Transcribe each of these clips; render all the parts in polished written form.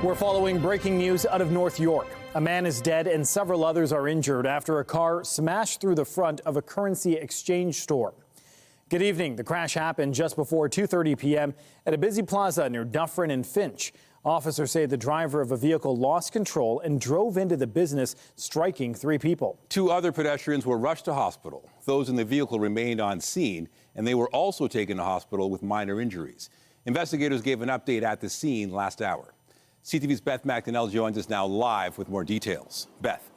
We're following breaking news out of North York. A man is dead and several others are injured after a car smashed through the front of a currency exchange store. Good evening. The crash happened just before 2:30 p.m. at a busy plaza near Dufferin and Finch. Officers say the driver of a vehicle lost control and drove into the business, striking 3 people. 2 other pedestrians were rushed to hospital. Those in the vehicle remained on scene, and they were also taken to hospital with minor injuries. Investigators gave an update at the scene last hour. CTV's Beth McDonnell joins us now live with more details. Beth.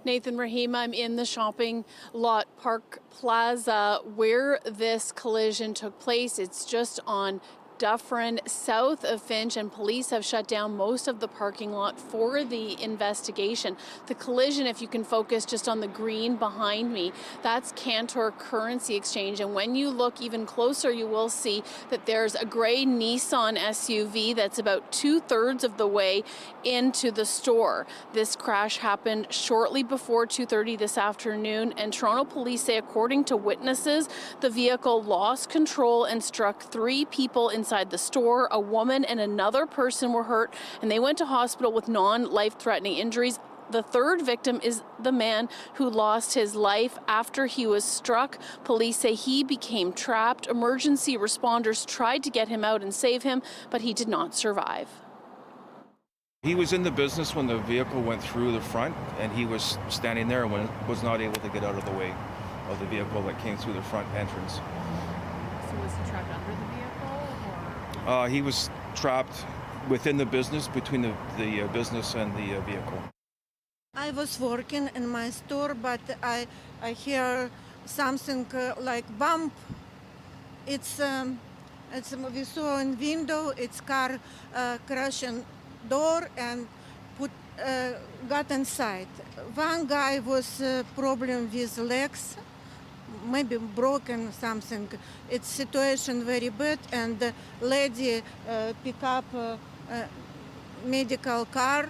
Nathan Rahim, I'm in the shopping lot Park Plaza where this collision took place. It's just on Dufferin, south of Finch, and police have shut down most of the parking lot for the investigation. The collision, if you can focus just on the green behind me, that's Cantor Currency Exchange. And when you look even closer, you will see that there's a gray Nissan SUV that's about 2/3 of the way into the store. This crash happened shortly before 2:30 this afternoon, and Toronto police say, according to witnesses, the vehicle lost control and struck 3 people inside the store. A woman and another person were hurt, and they went to hospital with non-life-threatening injuries. The 3rd victim is the man who lost his life after he was struck. Police say he became trapped. Emergency responders tried to get him out and save him, but he did not survive. He was in the business when the vehicle went through the front, and he was standing there and was not able to get out of the way of the vehicle that came through the front entrance. So was he trapped under the vehicle? He was trapped within the business, between the business and the vehicle. I was working in my store, but I hear something like bump. It's we saw in window. It's car crashing door and got inside. One guy was problem with legs, maybe broken something. It's situation very bad, and the lady pick up medical car,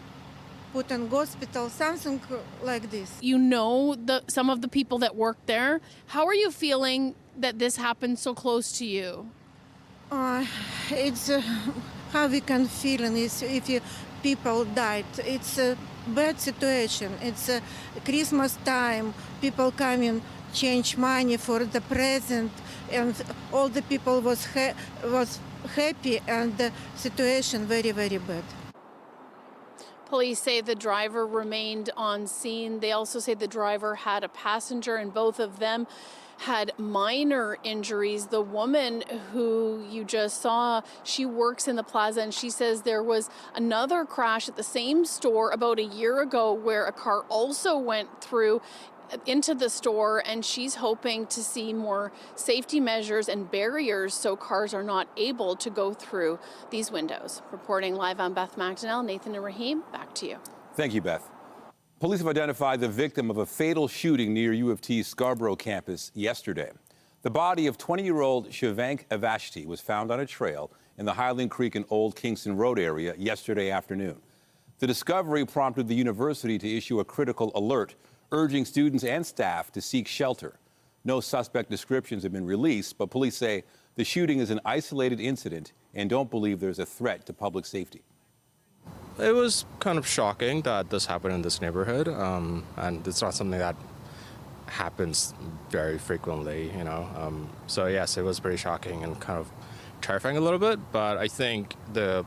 put in hospital, something like this. You know some of the people that work there. How are you feeling that this happened so close to you? It's how we can feel is if people died. It's a bad situation. It's Christmas time. People coming, change money for the present, and all the people was happy, and the situation very, very bad. Police say the driver remained on scene. They also say the driver had a passenger, and both of them had minor injuries. The woman who you just saw, she works in the plaza, and she says there was another crash at the same store about a year ago where a car also went through into the store, and she's hoping to see more safety measures and barriers so cars are not able to go through these windows. Reporting live on Beth McDonnell, Nathan and Rahim, back to you. Thank you, Beth. Police have identified the victim of a fatal shooting near U of T's Scarborough campus yesterday. The body of 20-year-old Shivank Avashti was found on a trail in the Highland Creek and Old Kingston Road area yesterday afternoon. The discovery prompted the university to issue a critical alert, urging students and staff to seek shelter. No suspect descriptions have been released, but police say the shooting is an isolated incident and don't believe there's a threat to public safety. It was kind of shocking that this happened in this neighborhood, and it's not something that happens very frequently, you know. So yes, it was pretty shocking and kind of terrifying a little bit, but I think the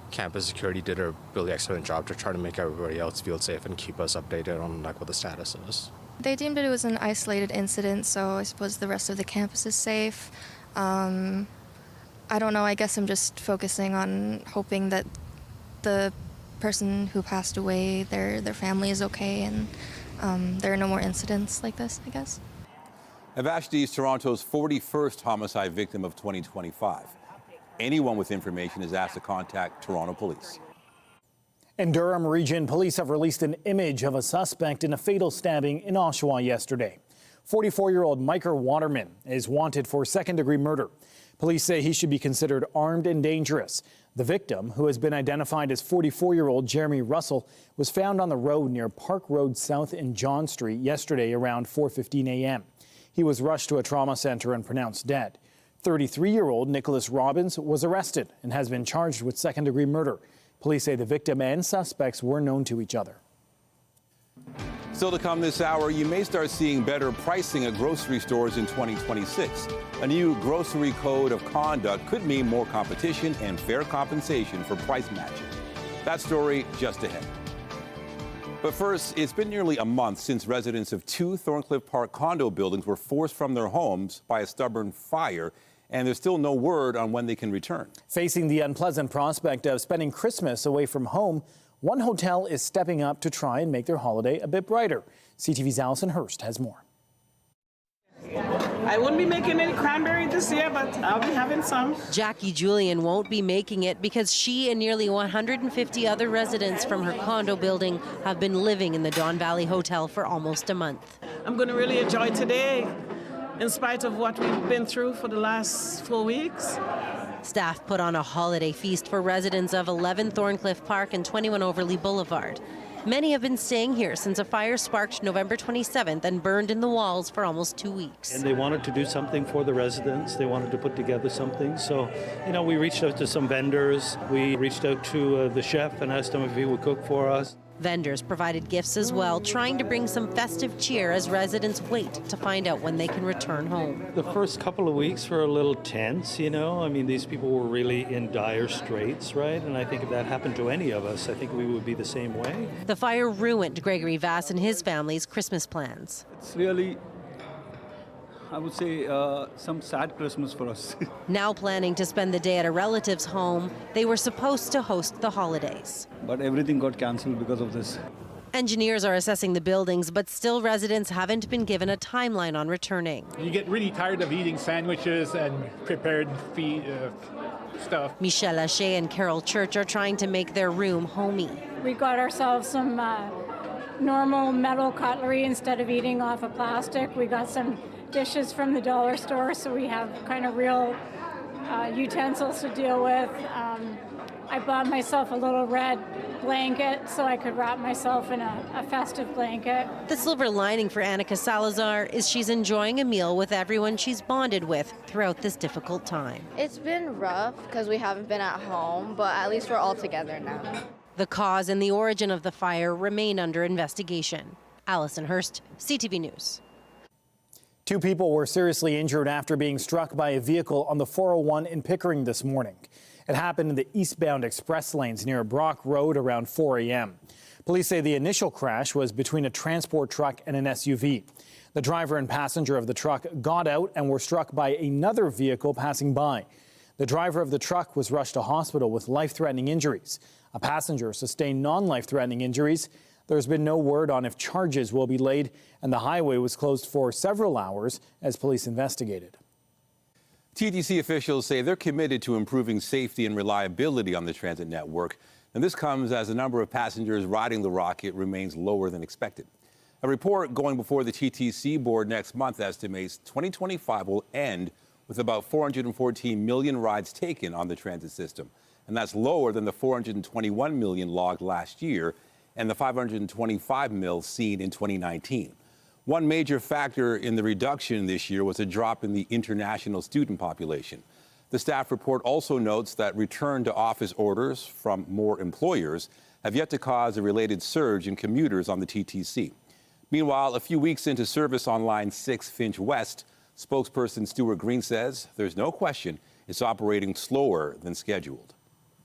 campus security did a really excellent job to try to make everybody else feel safe and keep us updated on like what the status is. They deemed it was an isolated incident, so I suppose the rest of the campus is safe. I don't know, I guess I'm just focusing on hoping that the person who passed away, their family is okay, and there are no more incidents like this, I guess. Avashti is Toronto's 41st homicide victim of 2025. Anyone with information is asked to contact Toronto Police. In Durham Region, police have released an image of a suspect in a fatal stabbing in Oshawa yesterday. 44-year-old Micah Waterman is wanted for second-degree murder. Police say he should be considered armed and dangerous. The victim, who has been identified as 44-year-old Jeremy Russell, was found on the road near Park Road South and John Street yesterday around 4:15 a.m. He was rushed to a trauma center and pronounced dead. 33-year-old Nicholas Robbins was arrested and has been charged with second-degree murder. Police say the victim and suspects were known to each other. Still to come this hour, you may start seeing better pricing at grocery stores in 2026. A new grocery code of conduct could mean more competition and fair compensation for price matching. That story just ahead. But first, it's been nearly a month since residents of 2 Thorncliffe Park condo buildings were forced from their homes by a stubborn fire, and there's still no word on when they can return. Facing the unpleasant prospect of spending Christmas away from home, one hotel is stepping up to try and make their holiday a bit brighter. CTV's Allison Hurst has more. I wouldn't be making any cranberry this year, but I'll be having some. Jackie Julian won't be making it because she and nearly 150 other residents from her condo building have been living in the Don Valley Hotel for almost a month. I'm going to really enjoy today, in spite of what we've been through for the last 4 weeks. Staff put on a holiday feast for residents of 11 Thorncliffe Park and 21 Overlea Boulevard. Many have been staying here since a fire sparked November 27th and burned in the walls for almost 2 weeks. And they wanted to do something for the residents. They wanted to put together something. So, we reached out to some vendors. We reached out to the chef and asked him if he would cook for us. Vendors provided gifts as well, trying to bring some festive cheer as residents wait to find out when they can return home. The first couple of weeks were a little tense, these people were really in dire straits, right? And I think if that happened to any of us, I think we would be the same way. The fire ruined Gregory Vass and his family's Christmas plans. It's really, I would say, some sad Christmas for us. Now planning to spend the day at a relative's home, they were supposed to host the holidays. But everything got cancelled because of this. Engineers are assessing the buildings, but still residents haven't been given a timeline on returning. You get really tired of eating sandwiches and prepared stuff. Michelle Lachey and Carol Church are trying to make their room homey. We got ourselves some normal metal cutlery instead of eating off of plastic. We got some dishes from the dollar store, so we have kind of real utensils to deal with. I bought myself a little red blanket so I could wrap myself in a festive blanket. The silver lining for Annika Salazar is she's enjoying a meal with everyone she's bonded with throughout this difficult time. It's been rough because we haven't been at home, but at least we're all together now. The cause and the origin of the fire remain under investigation. Allison Hurst, CTV News. 2 people were seriously injured after being struck by a vehicle on the 401 in Pickering this morning. It happened in the eastbound express lanes near Brock Road around 4 a.m. Police say the initial crash was between a transport truck and an SUV. The driver and passenger of the truck got out and were struck by another vehicle passing by. The driver of the truck was rushed to hospital with life-threatening injuries. A passenger sustained non-life-threatening injuries. There's been no word on if charges will be laid, and the highway was closed for several hours as police investigated. TTC officials say they're committed to improving safety and reliability on the transit network. And this comes as the number of passengers riding the rocket remains lower than expected. A report going before the TTC board next month estimates 2025 will end with about 414 million rides taken on the transit system. And that's lower than the 421 million logged last year and the 525 mil seen in 2019. One major factor in the reduction this year was a drop in the international student population. The staff report also notes that return to office orders from more employers have yet to cause a related surge in commuters on the TTC. Meanwhile, a few weeks into service on Line 6 Finch West, spokesperson Stuart Green says there's no question it's operating slower than scheduled.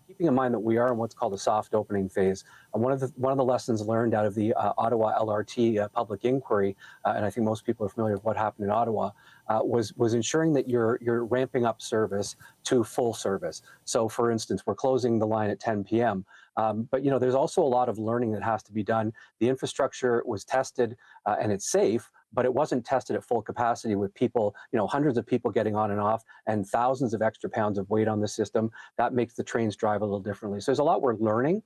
Keeping in mind that we are in what's called a soft opening phase, one of the lessons learned out of the Ottawa LRT public inquiry, and I think most people are familiar with what happened in Ottawa, was ensuring that you're ramping up service to full service. So, for instance, we're closing the line at 10 p.m. But there's also a lot of learning that has to be done. The infrastructure was tested and it's safe, but it wasn't tested at full capacity with people, hundreds of people getting on and off and thousands of extra pounds of weight on the system. That makes the trains drive a little differently. So there's a lot we're learning.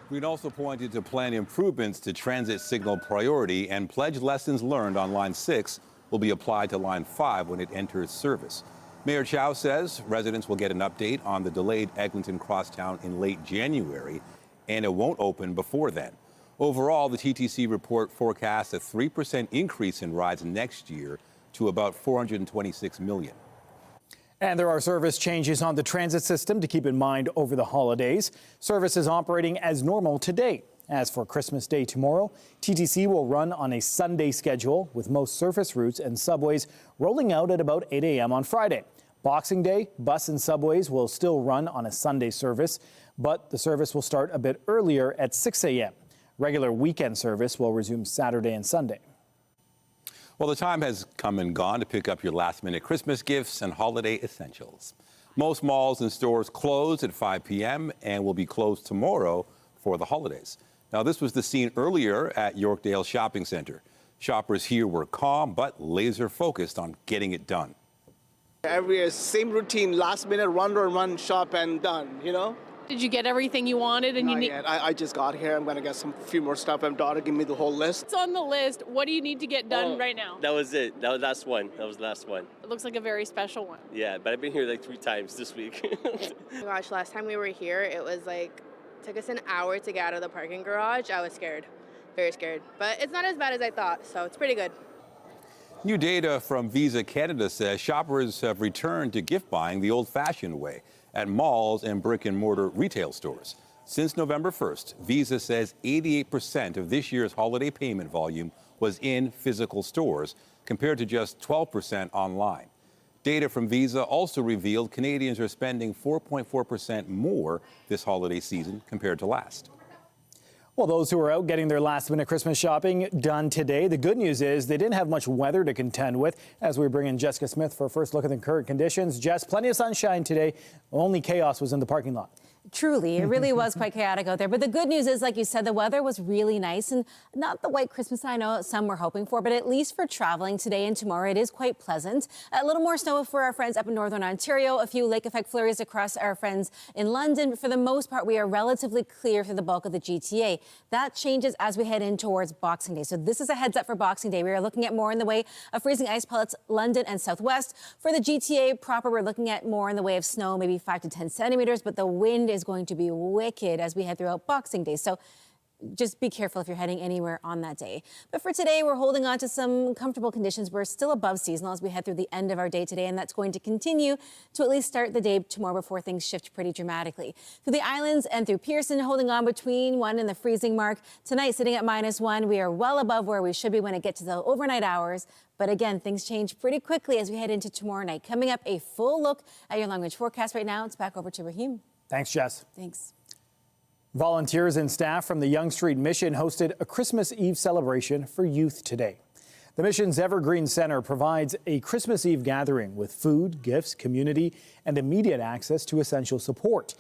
Green also pointed to planned improvements to transit signal priority and pledged lessons learned on Line 6 will be applied to Line 5 when it enters service. Mayor Chow says residents will get an update on the delayed Eglinton Crosstown in late January, and it won't open before then. Overall, the TTC report forecasts a 3% increase in rides next year to about 426 million. And there are service changes on the transit system to keep in mind over the holidays. Service is operating as normal today. As for Christmas Day tomorrow, TTC will run on a Sunday schedule with most surface routes and subways rolling out at about 8 a.m. on Friday. Boxing Day, bus and subways will still run on a Sunday service, but the service will start a bit earlier at 6 a.m. Regular weekend service will resume Saturday and Sunday. Well, the time has come and gone to pick up your last-minute Christmas gifts and holiday essentials. Most malls and stores close at 5 p.m. and will be closed tomorrow for the holidays. Now, this was the scene earlier at Yorkdale Shopping Centre. Shoppers here were calm but laser-focused on getting it done. Every year, same routine, last minute, run, shop, and done, you know? Did you get everything you wanted? And Not you need? yet. I just got here. I'm going to get few more stuff. My daughter gave me the whole list. It's on the list. What do you need to get done right now? That was it. That was the last one. That was the last one. It looks like a very special one. Yeah, but I've been here like 3 times this week. Oh my gosh, last time we were here, it was took us an hour to get out of the parking garage. I was scared, very scared. But it's not as bad as I thought, so it's pretty good. New data from Visa Canada says shoppers have returned to gift buying the old-fashioned way at malls and brick-and-mortar retail stores. Since November 1st, Visa says 88% of this year's holiday payment volume was in physical stores, compared to just 12% online. Data from Visa also revealed Canadians are spending 4.4% more this holiday season compared to last. Well, those who are out getting their last-minute Christmas shopping done today, the good news is they didn't have much weather to contend with. As we bring in Jessica Smith for a first look at the current conditions. Jess, plenty of sunshine today. Only chaos was in the parking lot. Truly, it really was quite chaotic out there. But the good news is, like you said, the weather was really nice and not the white Christmas I know some were hoping for, but at least for traveling today and tomorrow, it is quite pleasant. A little more snow for our friends up in northern Ontario, a few lake effect flurries across our friends in London. But for the most part, we are relatively clear for the bulk of the GTA. That changes as we head in towards Boxing Day. So this is a heads up for Boxing Day. We are looking at more in the way of freezing ice pellets, London and southwest. For the GTA proper, we're looking at more in the way of snow, maybe 5 to 10 centimeters, but the wind is going to be wicked as we head throughout Boxing Day. So just be careful if you're heading anywhere on that day. But for today, we're holding on to some comfortable conditions. We're still above seasonal as we head through the end of our day today, and that's going to continue to at least start the day tomorrow before things shift pretty dramatically. Through the islands and through Pearson, holding on between 1 and the freezing mark. Tonight, sitting at -1, we are well above where we should be when it gets to the overnight hours. But again, things change pretty quickly as we head into tomorrow night. Coming up, a full look at your long-range forecast right now. It's back over to Raheem. Thanks, Jess. Thanks. Volunteers and staff from the Yonge Street Mission hosted a Christmas Eve celebration for youth today. The mission's Evergreen Center provides a Christmas Eve gathering with food, gifts, community, and immediate access to essential support.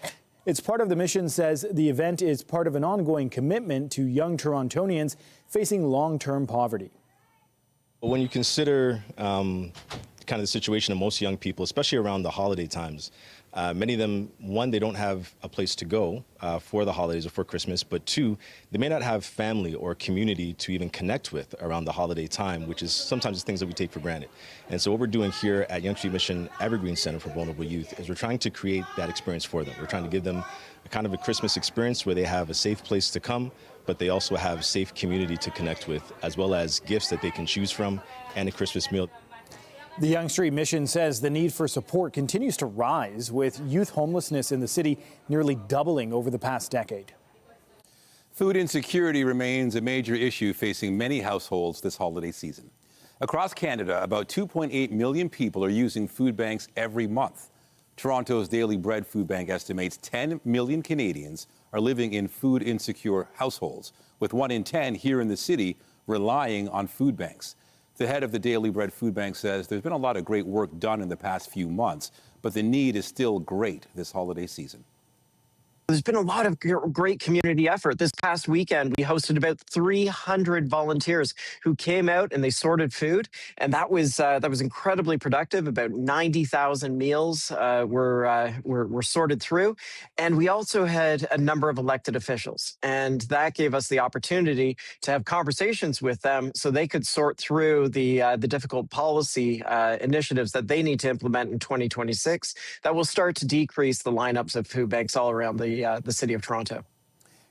It's part of the mission says the event is part of an ongoing commitment to young Torontonians facing long-term poverty. When you consider kind of the situation of most young people, especially around the holiday times, many of them, one, they don't have a place to go for the holidays or for Christmas, but two, they may not have family or community to even connect with around the holiday time, which is sometimes things that we take for granted. And so what we're doing here at Yonge Street Mission Evergreen Center for Vulnerable Youth is we're trying to create that experience for them. We're trying to give them a kind of a Christmas experience where they have a safe place to come, but they also have safe community to connect with, as well as gifts that they can choose from and a Christmas meal. The Yonge Street Mission says the need for support continues to rise, with youth homelessness in the city nearly doubling over the past decade. Food insecurity remains a major issue facing many households this holiday season. Across Canada, about 2.8 million people are using food banks every month. Toronto's Daily Bread Food Bank estimates 10 million Canadians are living in food insecure households, with 1 in 10 here in the city relying on food banks. The head of the Daily Bread Food Bank says there's been a lot of great work done in the past few months, but the need is still great this holiday season. There's been a lot of great community effort. This past weekend, we hosted about 300 volunteers who came out and they sorted food, and that was incredibly productive. About 90,000 meals were sorted through, and we also had a number of elected officials, and that gave us the opportunity to have conversations with them so they could sort through the difficult policy initiatives that they need to implement in 2026 that will start to decrease the lineups of food banks all around the city of Toronto.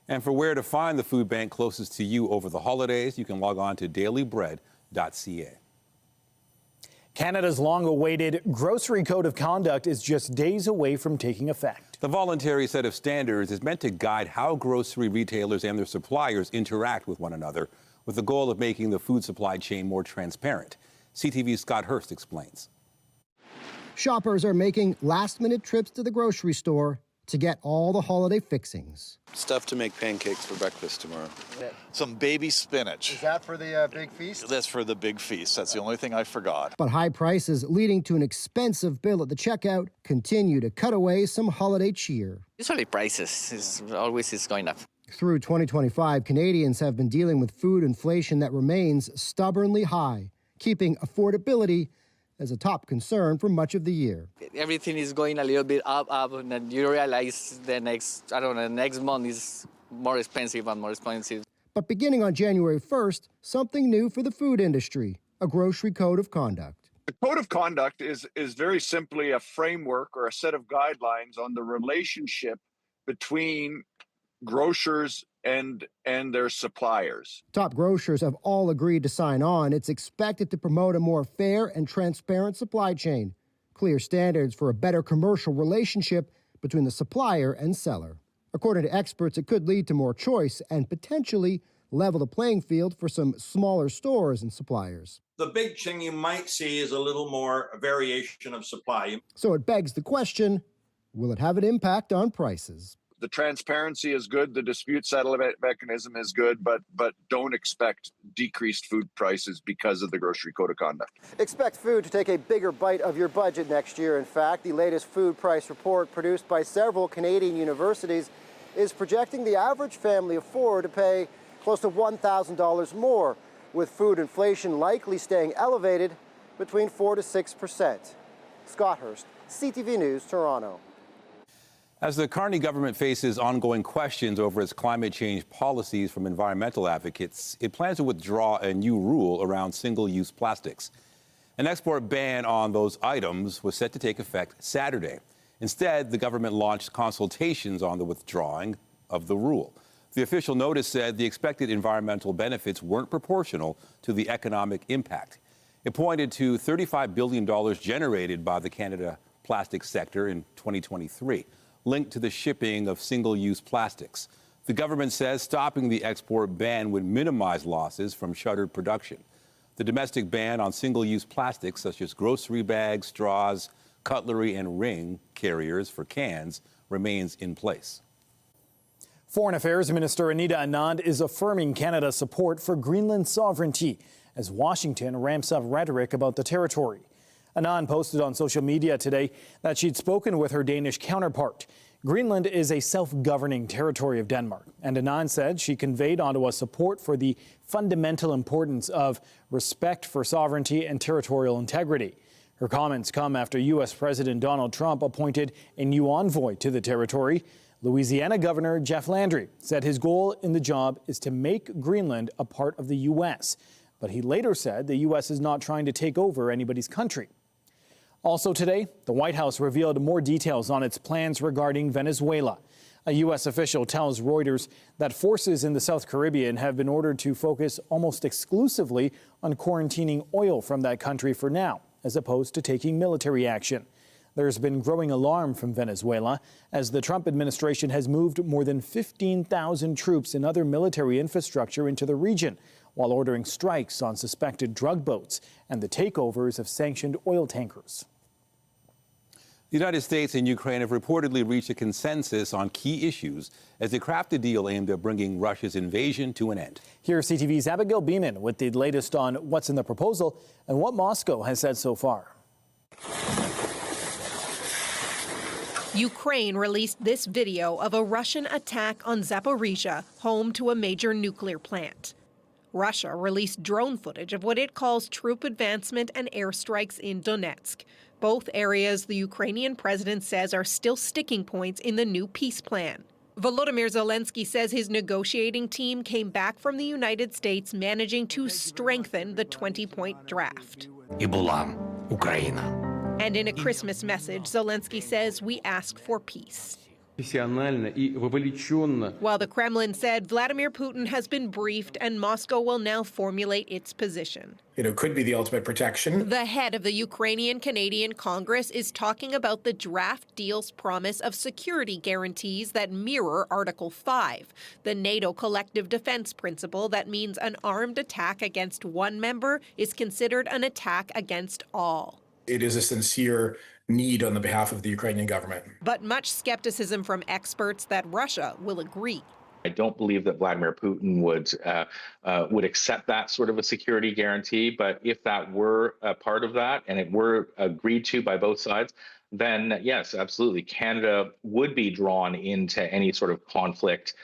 And for where to find the food bank closest to you over the holidays, you can log on to dailybread.ca. Canada's long-awaited Grocery Code of Conduct is just days away from taking effect. The voluntary set of standards is meant to guide how grocery retailers and their suppliers interact with one another, with the goal of making the food supply chain more transparent. CTV's Scott Hurst explains. Shoppers are making last-minute trips to the grocery store to get all the holiday fixings. Stuff to make pancakes for breakfast tomorrow. Some baby spinach. Is that for the big feast? That's for the big feast. That's the only thing I forgot. But high prices leading to an expensive bill at the checkout continue to cut away some holiday cheer. Usually prices is always going up. Through 2025, Canadians have been dealing with food inflation that remains stubbornly high, keeping affordability as a top concern for much of the year. Everything is going a little bit up, and then you realize the next month is more expensive and more expensive. But beginning on January 1st, something new for the food industry, a grocery code of conduct. The code of conduct is very simply a framework or a set of guidelines on the relationship between grocers and their suppliers. Top grocers have all agreed to sign on. It's expected to promote a more fair and transparent supply chain, clear standards for a better commercial relationship between the supplier and seller. According to experts, it could lead to more choice and potentially level the playing field for some smaller stores and suppliers. The big thing you might see is a little more variation of supply. So it begs the question, will it have an impact on prices? The transparency is good, the dispute settlement mechanism is good, but don't expect decreased food prices because of the grocery code of conduct. Expect food to take a bigger bite of your budget next year. In fact, the latest food price report produced by several Canadian universities is projecting the average family of four to pay close to $1,000 more, with food inflation likely staying elevated between 4% to 6%. Scott Hurst, CTV News, Toronto. As the Carney government faces ongoing questions over its climate change policies from environmental advocates, it plans to withdraw a new rule around single-use plastics. An export ban on those items was set to take effect Saturday. Instead, the government launched consultations on the withdrawing of the rule. The official notice said the expected environmental benefits weren't proportional to the economic impact. It pointed to $35 billion generated by the Canada plastic sector in 2023. Linked to the shipping of single-use plastics. The government says stopping the export ban would minimize losses from shuttered production. The domestic ban on single-use plastics, such as grocery bags, straws, cutlery, and ring carriers for cans, remains in place. Foreign Affairs Minister Anita Anand is affirming Canada's support for Greenland's sovereignty as Washington ramps up rhetoric about the territory. Anand posted on social media today that she'd spoken with her Danish counterpart. Greenland is a self-governing territory of Denmark, and Anand said she conveyed Ottawa's support for the fundamental importance of respect for sovereignty and territorial integrity. Her comments come after U.S. President Donald Trump appointed a new envoy to the territory. Louisiana Governor Jeff Landry said his goal in the job is to make Greenland a part of the U.S., but he later said the U.S. is not trying to take over anybody's country. Also today, the White House revealed more details on its plans regarding Venezuela. A U.S. official tells Reuters that forces in the South Caribbean have been ordered to focus almost exclusively on quarantining oil from that country for now, as opposed to taking military action. There's been growing alarm from Venezuela as the Trump administration has moved more than 15,000 troops and other military infrastructure into the region, while ordering strikes on suspected drug boats and the takeovers of sanctioned oil tankers. The United States and Ukraine have reportedly reached a consensus on key issues as they craft a deal aimed at bringing Russia's invasion to an end. Here's CTV's Abigail Beeman with the latest on what's in the proposal and what Moscow has said so far. Ukraine released this video of a Russian attack on Zaporizhia, home to a major nuclear plant. Russia released drone footage of what it calls troop advancement and airstrikes in Donetsk, both areas the Ukrainian president says are still sticking points in the new peace plan. Volodymyr Zelensky says his negotiating team came back from the United States managing to strengthen the 20-point draft. And in a Christmas message, Zelensky says we ask for peace. While the Kremlin said Vladimir Putin has been briefed and Moscow will now formulate its position. It could be the ultimate protection. The head of the Ukrainian-Canadian Congress is talking about the draft deal's promise of security guarantees that mirror Article 5, the NATO collective defense principle that means an armed attack against one member is considered an attack against all. It is a sincere need on the behalf of the Ukrainian government. But much skepticism from experts that Russia will agree. I don't believe that Vladimir Putin would accept that sort of a security guarantee. But if that were a part of that and it were agreed to by both sides, then yes, absolutely, Canada would be drawn into any sort of conflict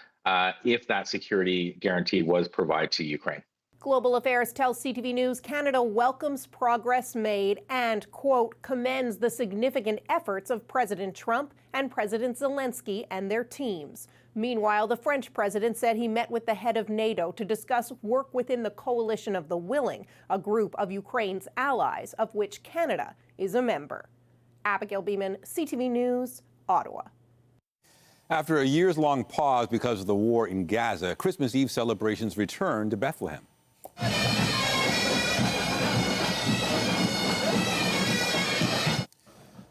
if that security guarantee was provided to Ukraine. Global Affairs tells CTV News Canada welcomes progress made and, quote, commends the significant efforts of President Trump and President Zelensky and their teams. Meanwhile, the French president said he met with the head of NATO to discuss work within the Coalition of the Willing, a group of Ukraine's allies, of which Canada is a member. Abigail Beeman, CTV News, Ottawa. After a years-long pause because of the war in Gaza, Christmas Eve celebrations returned to Bethlehem.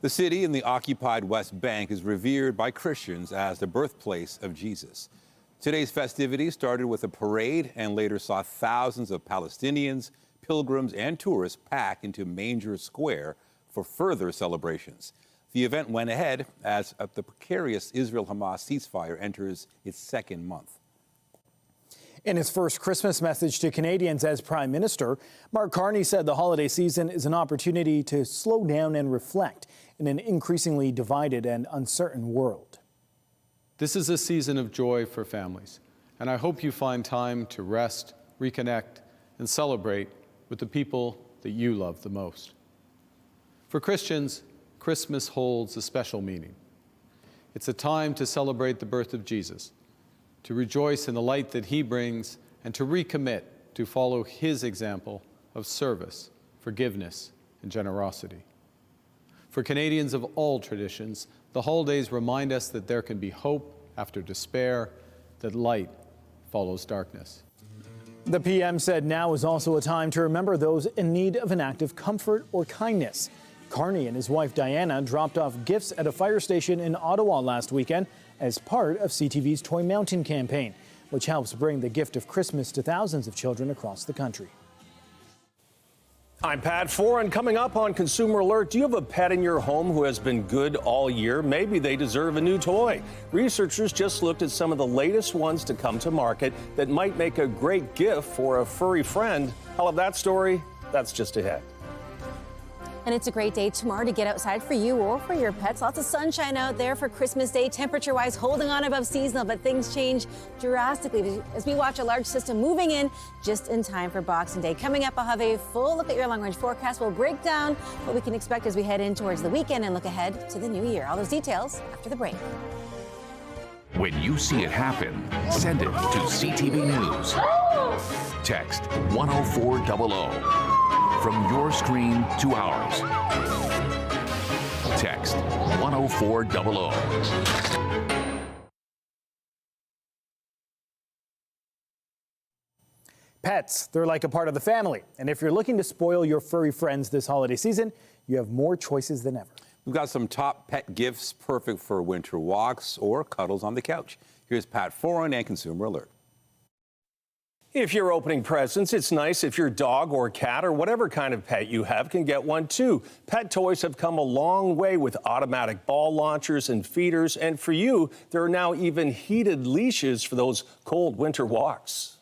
The city in the occupied West Bank is revered by Christians as the birthplace of Jesus. Today's festivities started with a parade and later saw thousands of Palestinians, pilgrims, and tourists pack into Manger Square for further celebrations. The event went ahead as the precarious Israel-Hamas ceasefire enters its second month. In his first Christmas message to Canadians as Prime Minister, Mark Carney said the holiday season is an opportunity to slow down and reflect in an increasingly divided and uncertain world. This is a season of joy for families, and I hope you find time to rest, reconnect, and celebrate with the people that you love the most. For Christians, Christmas holds a special meaning. It's a time to celebrate the birth of Jesus, to rejoice in the light that he brings, and to recommit to follow his example of service, forgiveness, and generosity. For Canadians of all traditions, the holidays remind us that there can be hope after despair, that light follows darkness. The PM said now is also a time to remember those in need of an act of comfort or kindness. Carney and his wife Diana dropped off gifts at a fire station in Ottawa last weekend as part of CTV's Toy Mountain campaign, which helps bring the gift of Christmas to thousands of children across the country. I'm Pat Foran. Coming up on Consumer Alert, do you have a pet in your home who has been good all year? Maybe they deserve a new toy. Researchers just looked at some of the latest ones to come to market that might make a great gift for a furry friend. I'll have that story. That's just ahead. And it's a great day tomorrow to get outside for you or for your pets. Lots of sunshine out there for Christmas Day. Temperature-wise, holding on above seasonal, but things change drastically as we watch a large system moving in just in time for Boxing Day. Coming up, I'll have a full look at your long-range forecast. We'll break down what we can expect as we head in towards the weekend and look ahead to the new year. All those details after the break. When you see it happen, send it to CTV News. Text 10400. From your screen to ours. Text 10400. Pets, they're like a part of the family. And if you're looking to spoil your furry friends this holiday season, you have more choices than ever. We've got some top pet gifts perfect for winter walks or cuddles on the couch. Here's Pat Foran and Consumer Alert. If you're opening presents, it's nice if your dog or cat or whatever kind of pet you have can get one too. Pet toys have come a long way with automatic ball launchers and feeders, and for you, there are now even heated leashes for those cold winter walks.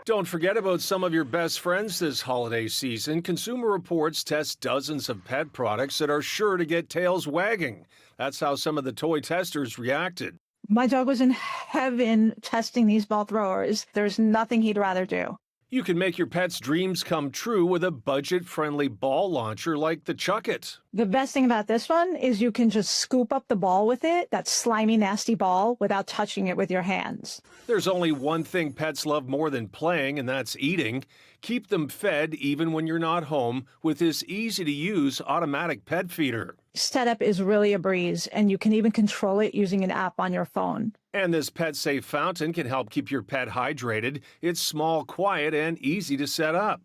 Don't forget about some of your best friends this holiday season. Consumer Reports test dozens of pet products that are sure to get tails wagging. That's how some of the toy testers reacted. My dog was in heaven testing these ball throwers. There's nothing he'd rather do. You can make your pet's dreams come true with a budget-friendly ball launcher like the Chuck It. The best thing about this one is you can just scoop up the ball with it, that slimy, nasty ball, without touching it with your hands. There's only one thing pets love more than playing, and that's eating. Keep them fed even when you're not home with this easy-to-use automatic pet feeder. Setup is really a breeze, and you can even control it using an app on your phone. And this pet-safe fountain can help keep your pet hydrated. It's small, quiet, and easy to set up.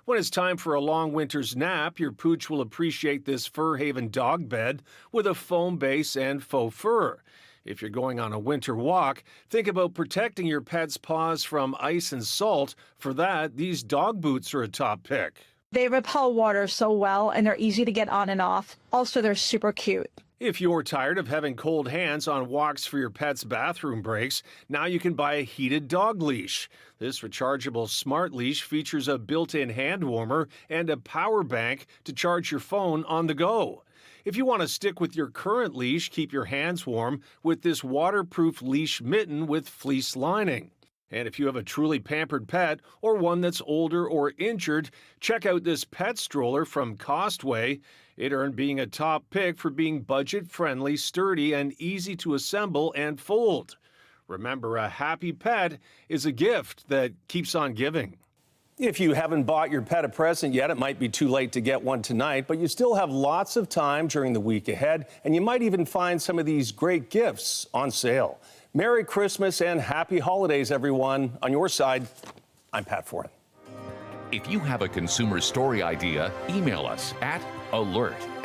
When it's time for a long winter's nap, your pooch will appreciate this Fur Haven dog bed with a foam base and faux fur. If you're going on a winter walk, think about protecting your pet's paws from ice and salt. For that, these dog boots are a top pick. They repel water so well, and they're easy to get on and off. Also, they're super cute. If you're tired of having cold hands on walks for your pet's bathroom breaks, now you can buy a heated dog leash. This rechargeable smart leash features a built-in hand warmer and a power bank to charge your phone on the go. If you want to stick with your current leash, keep your hands warm with this waterproof leash mitten with fleece lining. And if you have a truly pampered pet or one that's older or injured, check out this pet stroller from Costway. It earned being a top pick for being budget-friendly, sturdy, and easy to assemble and fold. Remember, a happy pet is a gift that keeps on giving. If you haven't bought your pet a present yet, it might be too late to get one tonight, but you still have lots of time during the week ahead, and you might even find some of these great gifts on sale. Merry Christmas and happy holidays, everyone. On your side, I'm Pat Foran. If you have a consumer story idea, email us at alert@ctv.ca.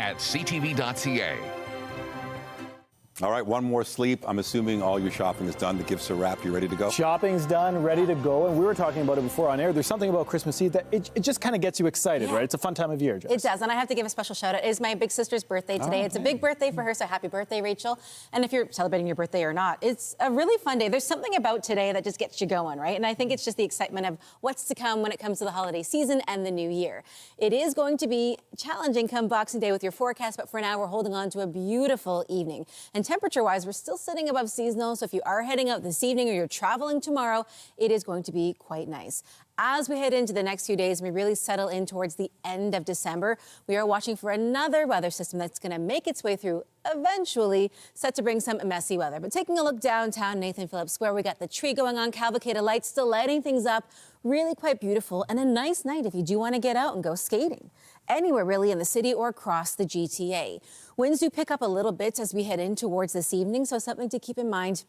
All right, one more sleep. I'm assuming all your shopping is done. The gifts are wrapped. You ready to go? Shopping's done, ready to go. And we were talking about it before on air. There's something about Christmas Eve that it just kind of gets you excited, right? It's a fun time of year, Jess. It does, and I have to give a special shout out. It is my big sister's birthday today. It's a big birthday for her, so happy birthday, Rachel. And if you're celebrating your birthday or not, it's a really fun day. There's something about today that just gets you going, right? And I think it's just the excitement of what's to come when it comes to the holiday season and the new year. It is going to be challenging come Boxing Day with your forecast, but for now we're holding on to a beautiful evening. And temperature-wise, we're still sitting above seasonal, so if you are heading out this evening or you're traveling tomorrow, it is going to be quite nice. As we head into the next few days and we really settle in towards the end of December, we are watching for another weather system that's going to make its way through, eventually set to bring some messy weather. But taking a look downtown Nathan Phillips Square, we got the tree going on, cavalcade of lights still lighting things up, really quite beautiful, and a nice night if you do want to get out and go skating. Anywhere really in the city or across the GTA. Winds do pick up a little bit as we head in towards this evening, so something to keep in mind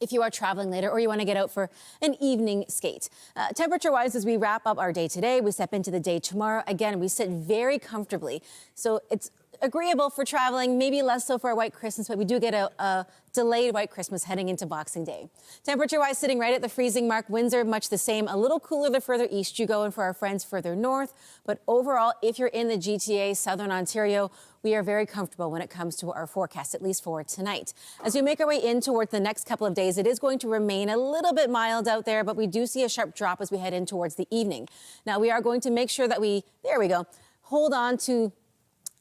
if you are traveling later or you want to get out for an evening skate. Temperature-wise, as we wrap up our day today, we step into the day tomorrow. Again, we sit very comfortably, so it's agreeable for traveling, maybe less so for a white Christmas, but we do get a delayed white Christmas heading into Boxing Day. Temperature-wise, sitting right at the freezing mark. Winds are much the same, a little cooler the further east you go and for our friends further north. But overall, if you're in the GTA, Southern Ontario, we are very comfortable when it comes to our forecast, at least for tonight. As we make our way in towards the next couple of days, it is going to remain a little bit mild out there, but we do see a sharp drop as we head in towards the evening. Now, we are going to make sure that hold on to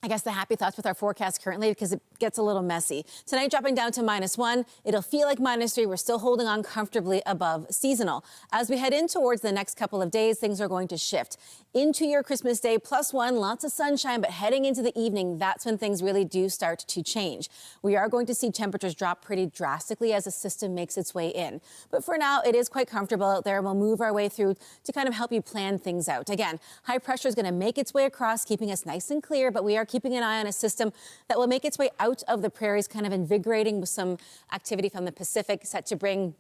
the happy thoughts with our forecast currently because it gets a little messy. Tonight dropping down to -1. It'll feel like -3. We're still holding on comfortably above seasonal. As we head in towards the next couple of days, things are going to shift. Into your Christmas Day, +1, lots of sunshine, but heading into the evening, that's when things really do start to change. We are going to see temperatures drop pretty drastically as the system makes its way in. But for now, it is quite comfortable out there. We'll move our way through to kind of help you plan things out. Again, high pressure is going to make its way across, keeping us nice and clear, but we are keeping an eye on a system that will make its way out of the prairies, kind of invigorating with some activity from the Pacific set to bring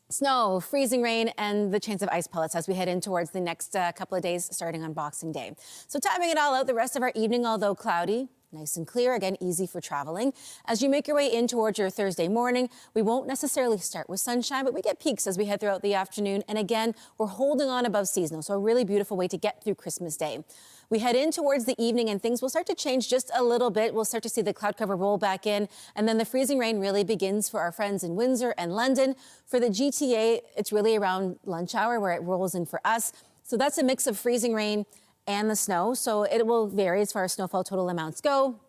snow, freezing rain, and the chance of ice pellets as we head in towards the next couple of days starting on Boxing Day. So timing it all out, the rest of our evening, although cloudy, nice and clear, again, easy for traveling. As you make your way in towards your Thursday morning, we won't necessarily start with sunshine, but we get peaks as we head throughout the afternoon. And again, we're holding on above seasonal, so a really beautiful way to get through Christmas Day. We head in towards the evening and things will start to change just a little bit. We'll start to see the cloud cover roll back in, and then the freezing rain really begins for our friends in Windsor and London. For the GTA, it's really around lunch hour where it rolls in for us. So that's a mix of freezing rain and the snow. So it will vary as far as snowfall total amounts go.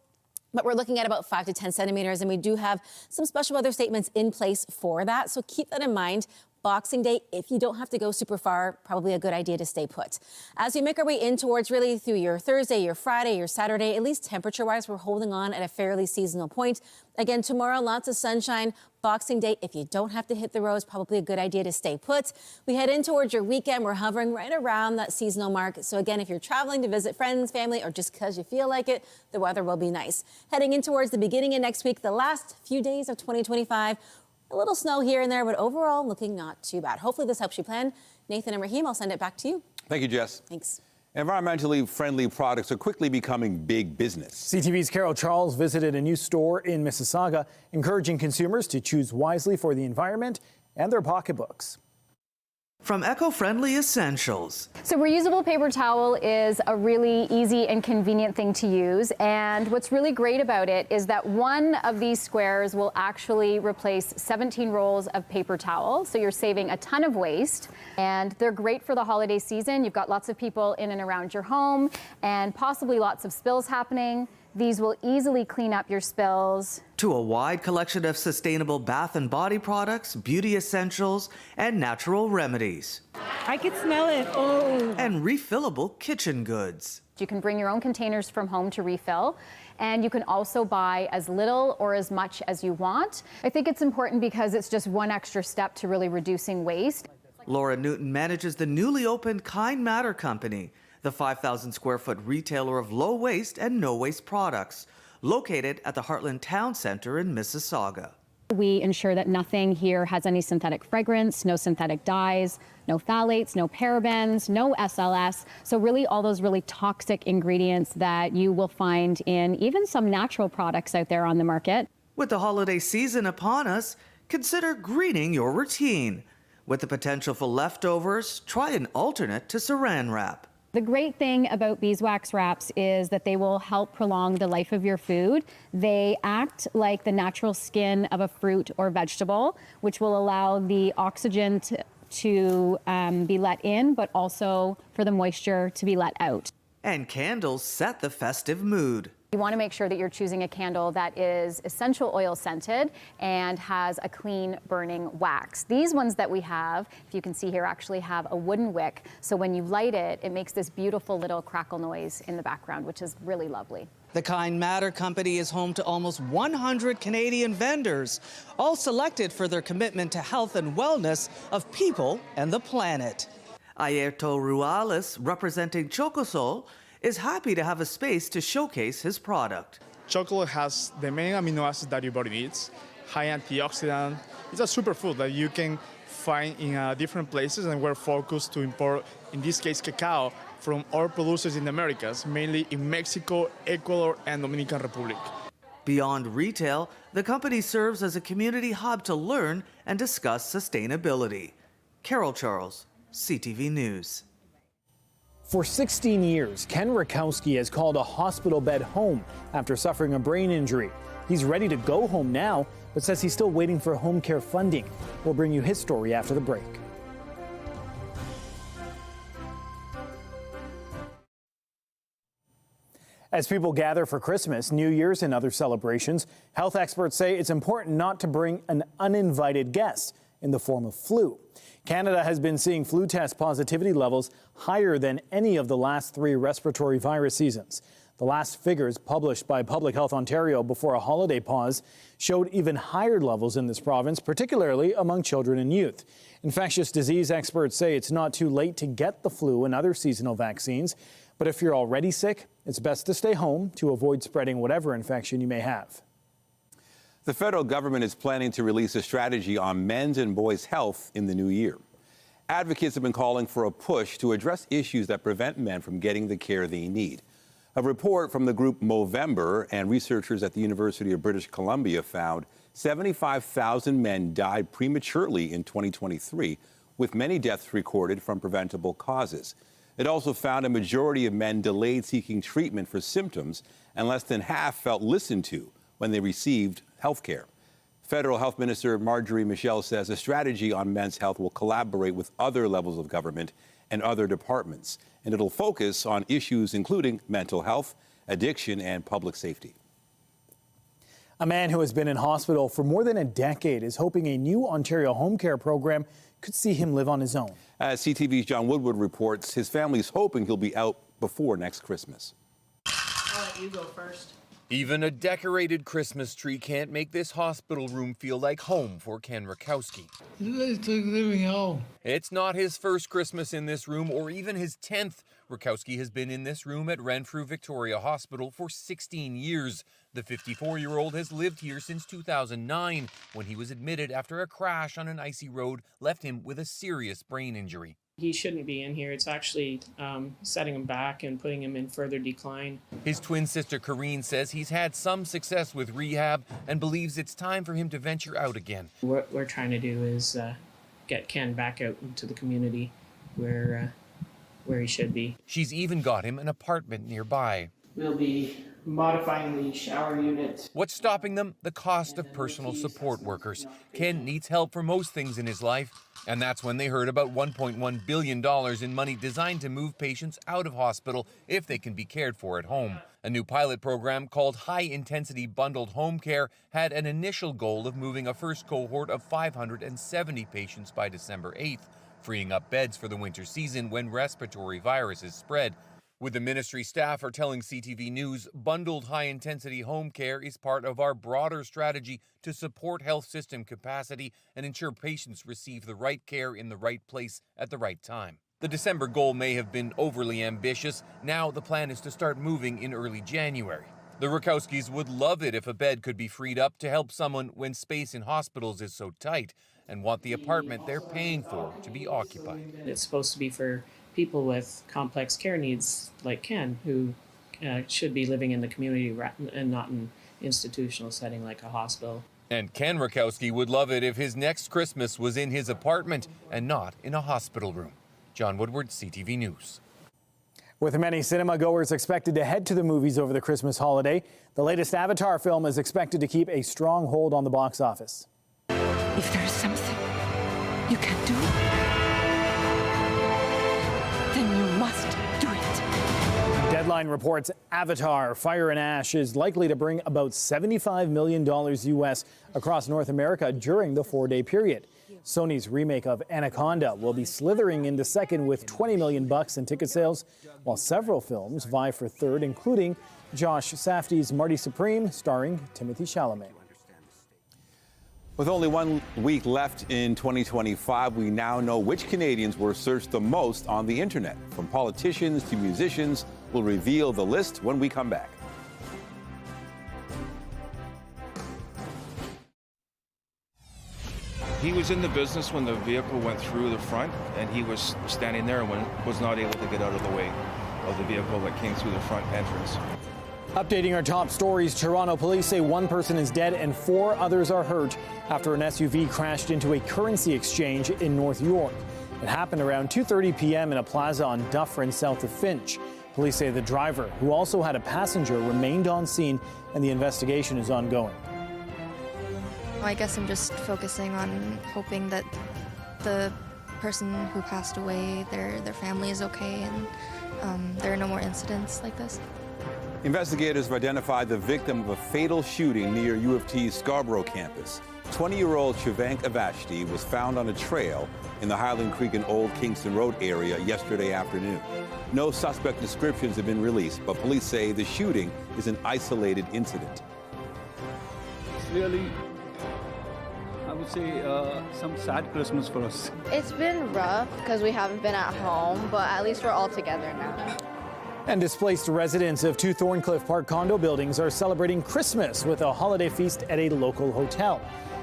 But we're looking at about 5 to 10 centimeters, and we do have some special weather statements in place for that. So keep that in mind. Boxing Day, if you don't have to go super far, probably a good idea to stay put. As we make our way in towards really through your Thursday, your Friday, your Saturday, at least temperature-wise, we're holding on at a fairly seasonal point. Again, tomorrow, lots of sunshine. Boxing Day, if you don't have to hit the roads, probably a good idea to stay put. We head in towards your weekend. We're hovering right around that seasonal mark. So again, if you're traveling to visit friends, family, or just because you feel like it, the weather will be nice. Heading in towards the beginning of next week, the last few days of 2025, a little snow here and there, but overall looking not too bad. Hopefully this helps you plan. Nathan and Raheem, I'll send it back to you. Thank you, Jess. Thanks. Environmentally friendly products are quickly becoming big business. CTV's Carol Charles visited a new store in Mississauga, encouraging consumers to choose wisely for the environment and their pocketbooks. From eco-friendly essentials. So reusable paper towel is a really easy and convenient thing to use. And what's really great about it is that one of these squares will actually replace 17 rolls of paper towel. So you're saving a ton of waste. And they're great for the holiday season. You've got lots of people in and around your home and possibly lots of spills happening. These will easily clean up your spills. To a wide collection of sustainable bath and body products, beauty essentials, and natural remedies. I can smell it. Oh. And refillable kitchen goods. You can bring your own containers from home to refill, and you can also buy as little or as much as you want. I think it's important because it's just one extra step to really reducing waste. Laura Newton manages the newly opened Kind Matter Company, the 5,000 square foot retailer of low waste and no waste products, located at the Heartland Town Center in Mississauga. We ensure that nothing here has any synthetic fragrance, no synthetic dyes, no phthalates, no parabens, no SLS. So really all those really toxic ingredients that you will find in even some natural products out there on the market. With the holiday season upon us, consider greening your routine. With the potential for leftovers, try an alternate to saran wrap. The great thing about beeswax wraps is that they will help prolong the life of your food. They act like the natural skin of a fruit or vegetable, which will allow the oxygen to be let in, but also for the moisture to be let out. And candles set the festive mood. You want to make sure that you're choosing a candle that is essential oil scented and has a clean burning wax. These ones that we have, if you can see here, actually have a wooden wick. So when you light it, it makes this beautiful little crackle noise in the background, which is really lovely. The Kind Matter Company is home to almost 100 Canadian vendors, all selected for their commitment to health and wellness of people and the planet. Ayerto Ruales, representing Chocosol, is happy to have a space to showcase his product. Chocolate has the main amino acids that your body needs, high antioxidant. It's a superfood that you can find in different places, and we're focused to import, in this case, cacao from our producers in the Americas, mainly in Mexico, Ecuador, and Dominican Republic. Beyond retail, the company serves as a community hub to learn and discuss sustainability. Carol Charles, CTV News. For 16 years, Ken Rakowski has called a hospital bed home after suffering a brain injury. He's ready to go home now, but says he's still waiting for home care funding. We'll bring you his story after the break. As people gather for Christmas, New Year's, and other celebrations, health experts say it's important not to bring an uninvited guest in the form of flu. Canada has been seeing flu test positivity levels higher than any of the last 3 respiratory virus seasons. The last figures published by Public Health Ontario before a holiday pause showed even higher levels in this province, particularly among children and youth. Infectious disease experts say it's not too late to get the flu and other seasonal vaccines, but if you're already sick, it's best to stay home to avoid spreading whatever infection you may have. The federal government is planning to release a strategy on men's and boys' health in the new year. Advocates have been calling for a push to address issues that prevent men from getting the care they need. A report from the group Movember and researchers at the University of British Columbia found 75,000 men died prematurely in 2023, with many deaths recorded from preventable causes. It also found a majority of men delayed seeking treatment for symptoms, and less than half felt listened to when they received health care. Federal Health Minister Marjorie Michel says a strategy on men's health will collaborate with other levels of government and other departments, and it'll focus on issues including mental health, addiction, and public safety. A man who has been in hospital for more than a decade is hoping a new Ontario home care program could see him live on his own. As CTV's John Woodward reports, his family's hoping he'll be out before next Christmas. I'll let you go first. Even a decorated Christmas tree can't make this hospital room feel like home for Ken Rakowski. It's like living home. It's not his first Christmas in this room or even his 10th. Rakowski has been in this room at Renfrew Victoria Hospital for 16 years. The 54-year-old has lived here since 2009 when he was admitted after a crash on an icy road left him with a serious brain injury. He shouldn't be in here. It's actually setting him back and putting him in further decline. His twin sister Corrine says he's had some success with rehab and believes it's time for him to venture out again. What we're trying to do is get Ken back out into the community where he should be. She's even got him an apartment nearby. We'll be modifying the shower unit. What's stopping them? The cost of personal support workers. Ken needs help for most things in his life, and that's when they heard about $1.1 billion in money designed to move patients out of hospital if they can be cared for at home. A new pilot program called High Intensity Bundled Home Care had an initial goal of moving a first cohort of 570 patients by December 8th, freeing up beds for the winter season when respiratory viruses spread. With the ministry staff are telling CTV News, bundled high-intensity home care is part of our broader strategy to support health system capacity and ensure patients receive the right care in the right place at the right time. The December goal may have been overly ambitious. Now the plan is to start moving in early January. The Rakowskis would love it if a bed could be freed up to help someone when space in hospitals is so tight, and want the apartment they're paying for to be occupied. It's supposed to be for people with complex care needs like Ken, who should be living in the community and not in institutional setting like a hospital. And Ken Rakowski would love it if his next Christmas was in his apartment and not in a hospital room. John Woodward, CTV News. With many cinema goers expected to head to the movies over the Christmas holiday, the latest Avatar film is expected to keep a strong hold on the box office. If there is something you can do, then you must do it. Deadline reports Avatar: Fire and Ash is likely to bring about $75 million US across North America during the 4-day period. Sony's remake of Anaconda will be slithering into second with $20 million in ticket sales, while several films vie for third, including Josh Safdie's Marty Supreme, starring Timothée Chalamet. With only 1 week left in 2025, we now know which Canadians were searched the most on the internet. From politicians to musicians, we'll reveal the list when we come back. He was in the business when the vehicle went through the front, and he was standing there and was not able to get out of the way of the vehicle that came through the front entrance. Updating our top stories, Toronto police say one person is dead and 4 others are hurt after an SUV crashed into a currency exchange in North York. It happened around 2:30 p.m. in a plaza on Dufferin south of Finch. Police say the driver, who also had a passenger, remained on scene and the investigation is ongoing. I guess I'm just focusing on hoping that the person who passed away, their family is okay and there are no more incidents like this. Investigators have identified the victim of a fatal shooting near U of T's Scarborough campus. 20-year-old Shivank Avashti was found on a trail in the Highland Creek and Old Kingston Road area yesterday afternoon. No suspect descriptions have been released, but police say the shooting is an isolated incident. It's really, I would say, some sad Christmas for us. It's been rough because we haven't been at home, but at least we're all together now. And displaced residents of 2 Thorncliffe Park condo buildings are celebrating Christmas with a holiday feast at a local hotel.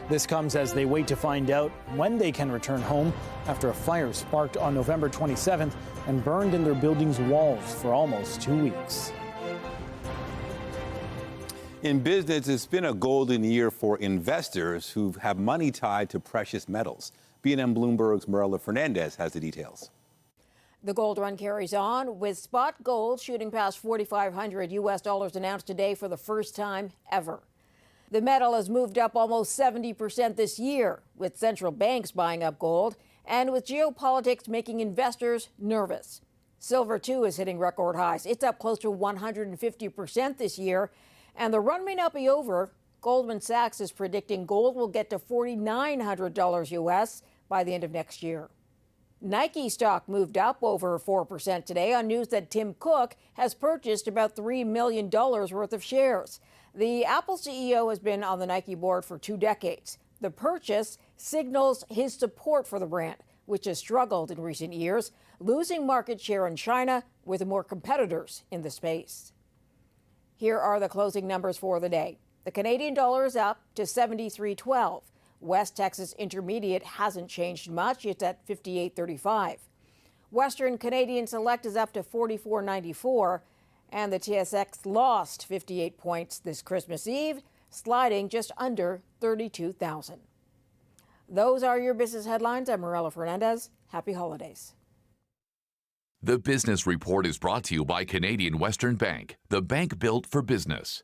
This comes as they wait to find out when they can return home after a fire sparked on November 27th and burned in their building's walls for almost 2 weeks. In business, it's been a golden year for investors who have money tied to precious metals. B&M Bloomberg's Marilla Fernandez has the details. The gold run carries on, with spot gold shooting past $4,500 an ounce today for the first time ever. The metal has moved up almost 70% this year, with central banks buying up gold and with geopolitics making investors nervous. Silver, too, is hitting record highs. It's up close to 150% this year, and the run may not be over. Goldman Sachs is predicting gold will get to $4,900 US by the end of next year. Nike stock moved up over 4% today on news that Tim Cook has purchased about $3 million worth of shares. The Apple CEO has been on the Nike board for 2 decades. The purchase signals his support for the brand, which has struggled in recent years, losing market share in China with more competitors in the space. Here are the closing numbers for the day. The Canadian dollar is up to 73.12. West Texas Intermediate hasn't changed much. It's at 58.35. Western Canadian Select is up to 44.94. And the TSX lost 58 points this Christmas Eve, sliding just under 32,000. Those are your business headlines. I'm Morella Fernandez. Happy holidays. The Business Report is brought to you by Canadian Western Bank, the bank built for business.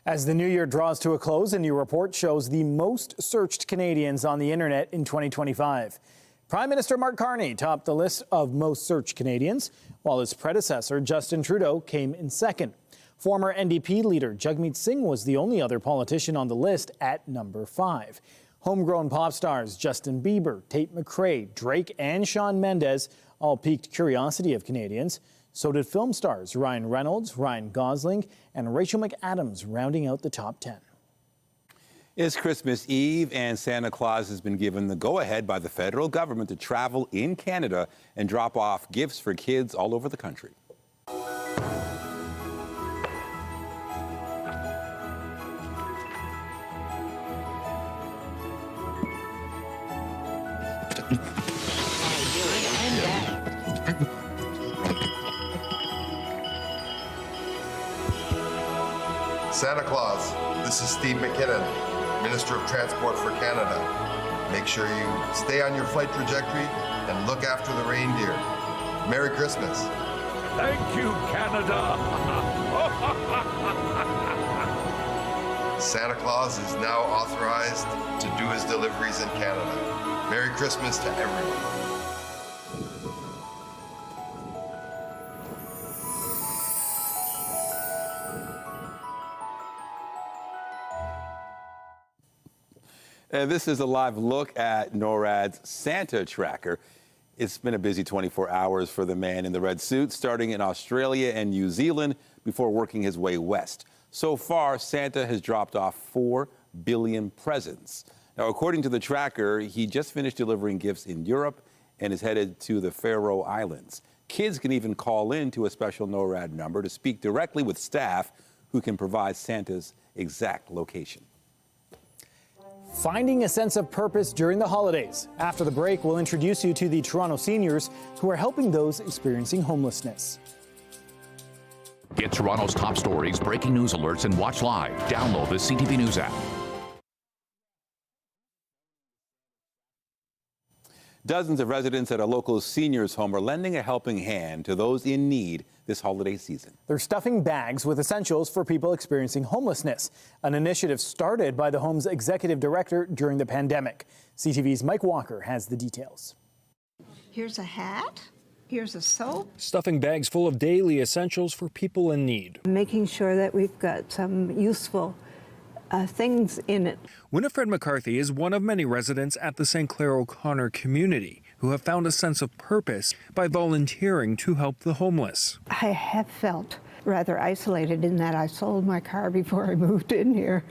As the new year draws to a close, a new report shows the most searched Canadians on the internet in 2025. Prime Minister Mark Carney topped the list of most searched Canadians, while his predecessor, Justin Trudeau, came in second. Former NDP leader Jagmeet Singh was the only other politician on the list at number 5. Homegrown pop stars Justin Bieber, Tate McRae, Drake, and Shawn Mendes all piqued curiosity of Canadians. So did film stars Ryan Reynolds, Ryan Gosling, and Rachel McAdams, rounding out the top 10. It's Christmas Eve, and Santa Claus has been given the go-ahead by the federal government to travel in Canada and drop off gifts for kids all over the country. Santa Claus, this is Steve McKinnon, Minister of Transport for Canada. Make sure you stay on your flight trajectory and look after the reindeer. Merry Christmas. Thank you, Canada. Santa Claus is now authorized to do his deliveries in Canada. Merry Christmas to everyone. And this is a live look at NORAD's Santa tracker. It's been a busy 24 hours for the man in the red suit, starting in Australia and New Zealand before working his way west. So far, Santa has dropped off 4 billion presents. Now, according to the tracker, he just finished delivering gifts in Europe and is headed to the Faroe Islands. Kids can even call in to a special NORAD number to speak directly with staff who can provide Santa's exact location. Finding a sense of purpose during the holidays. After the break, we'll introduce you to the Toronto seniors who are helping those experiencing homelessness. Get Toronto's top stories, breaking news alerts, and watch live. Download the CTV News app. Dozens of residents at a local seniors' home are lending a helping hand to those in need this holiday season. They're stuffing bags with essentials for people experiencing homelessness, an initiative started by the home's executive director during the pandemic. CTV's Mike Walker has the details. Here's a hat. Here's a soap. Stuffing bags full of daily essentials for people in need. Making sure that we've got some useful things in it. Winifred McCarthy is one of many residents at the St. Clair O'Connor community who have found a sense of purpose by volunteering to help the homeless. I have felt rather isolated in that I sold my car before I moved in here.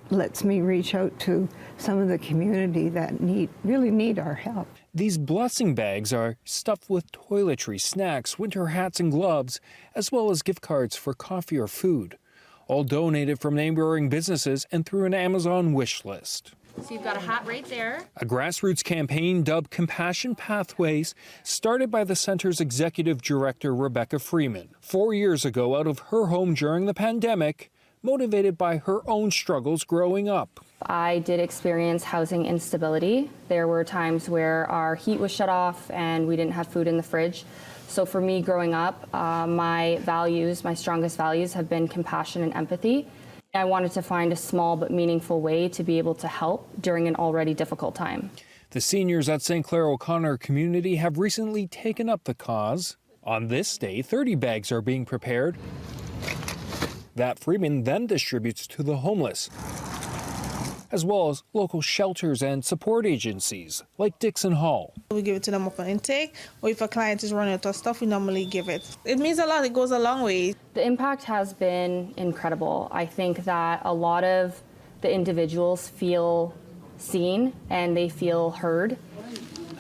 Lets me reach out to some of the community that really need our help. These blessing bags are stuffed with toiletry, snacks, winter hats and gloves, as well as gift cards for coffee or food. All donated from neighboring businesses and through an Amazon wish list. So you've got a hat right there. A grassroots campaign dubbed Compassion Pathways, started by the center's executive director, Rebecca Freeman, 4 years ago out of her home during the pandemic, motivated by her own struggles growing up. I did experience housing instability. There were times where our heat was shut off and we didn't have food in the fridge. So for me growing up, my strongest values have been compassion and empathy. I wanted to find a small but meaningful way to be able to help during an already difficult time. The seniors at St. Clair O'Connor community have recently taken up the cause. On this day, 30 bags are being prepared that Freeman then distributes to the homeless. as well as local shelters and support agencies like Dixon Hall. We give it to them upon intake, or if a client is running out of stuff, we normally give it. It means a lot. It goes a long way. The impact has been incredible. I think that a lot of the individuals feel seen and they feel heard.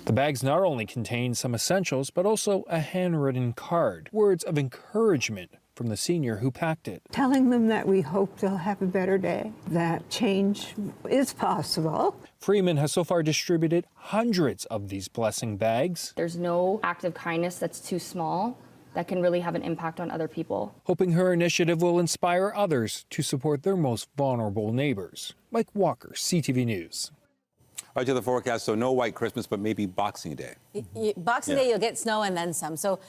The bags not only contain some essentials, but also a handwritten card, words of encouragement from the senior who packed it. Telling them that we hope they'll have a better day, that change is possible. Freeman has so far distributed hundreds of these blessing bags. There's no act of kindness that's too small that can really have an impact on other people. Hoping her initiative will inspire others to support their most vulnerable neighbors. Mike Walker, CTV News. Right to the forecast, so no white Christmas, but maybe Boxing Day. Boxing Day, you'll get snow and then some. So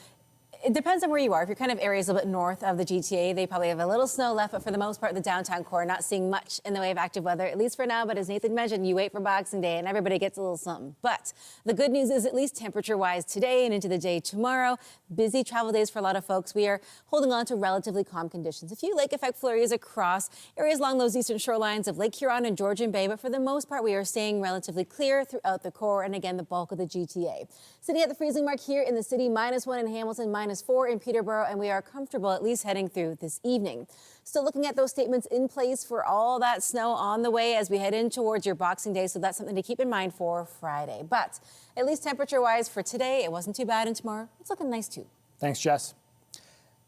it depends on where you are. If you're kind of areas a little bit north of the GTA, they probably have a little snow left, but for the most part, the downtown core, not seeing much in the way of active weather, at least for now. But as Nathan mentioned, you wait for Boxing Day and everybody gets a little something. But the good news is, at least temperature-wise today and into the day tomorrow, busy travel days for a lot of folks. We are holding on to relatively calm conditions. A few lake effect flurries across areas along those eastern shorelines of Lake Huron and Georgian Bay, but for the most part, we are staying relatively clear throughout the core and again, the bulk of the GTA. Sitting at the freezing mark here in the city, -1 in Hamilton, -4 in Peterborough, and we are comfortable at least heading through this evening. Still looking at those statements in place for all that snow on the way as we head in towards your Boxing Day, so that's something to keep in mind for Friday. But at least temperature-wise for today, it wasn't too bad, and tomorrow it's looking nice too. Thanks, Jess.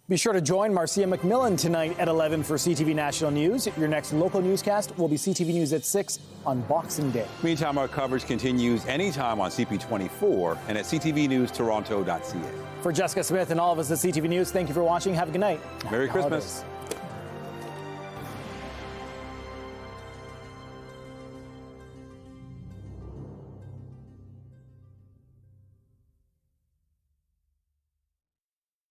Be sure to join Marcia McMillan tonight at 11 for CTV National News. Your next local newscast will be CTV News at 6 on Boxing Day. Meantime, our coverage continues anytime on CP24 and at ctvnewstoronto.ca. For Jessica Smith and all of us at CTV News, thank you for watching. Have a good night. Merry Christmas. Holidays.